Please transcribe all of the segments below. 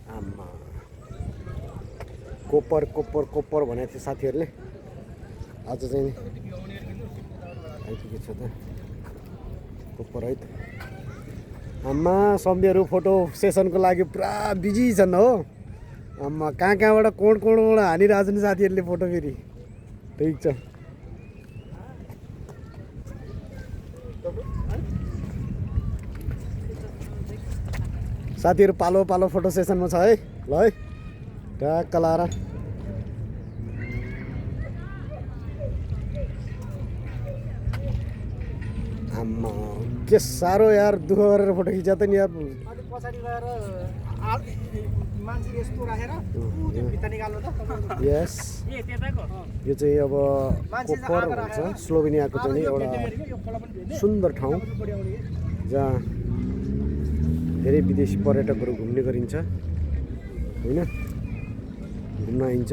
आमा कोपर कोपर कोपर भनेको थियो साथीहरूले आज चाहिँ आइपुगेको छ त कोपर है त आमा सम्झीहरू फोटो सेसनको लागि पुरा बिजी छन् हो आमा कहाँ कहाँबाट कोणबाट हानिरहेको छ नि साथीहरूले फोटो फेरि ठिक छ साथीहरू पालो पालो फोटो सेसनमा छ है ल है ट्याक्क लाएर आम्मा के साह्रो यार दुःख गरेर फोटो खिचा त नि यार पछाडि गएर मान्छे यस्तो राखेर भित्र निकाल्नु त यस यो चाहिँ अब कोपर भन्छ स्लोभेनियाको चाहिँ एउटा सुन्दर ठाउँ जहाँ धेरै विदेशी पर्यटकहरू घुम्ने गरिन्छ होइन घुम्न आइन्छ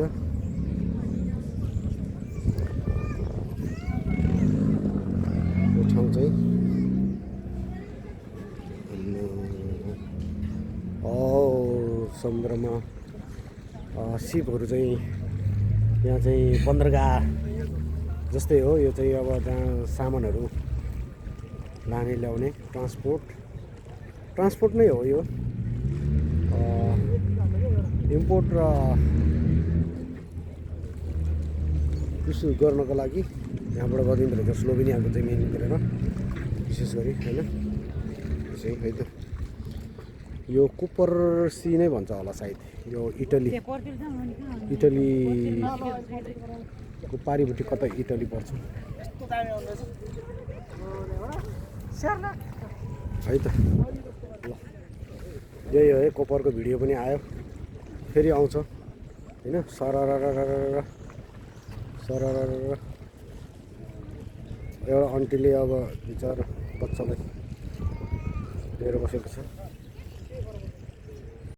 यो ठाउँ चाहिँ समुद्रमा सिपहरू चाहिँ यहाँ चाहिँ बन्दरगाह जस्तै हो यो चाहिँ अब जहाँ सामानहरू लाने ल्याउने ट्रान्सपोर्ट नै हो यो इम्पोर्ट र कृषि गर्नको लागि यहाँबाट गरिँदो रहेछ स्लोभेनियाको चाहिँ मेन गरेर विशेष गरी होइन त्यसै है त यो कोपर सी नै भन्छ होला सायद यो इटलीको पारिपट्टि कतै इटली पर्छ है त ल यही हो है कोपरको भिडियो पनि आयो फेरि आउँछ होइन सरर एउटा आन्टीले अब विचार बच्चालाई लिएर बसेको छ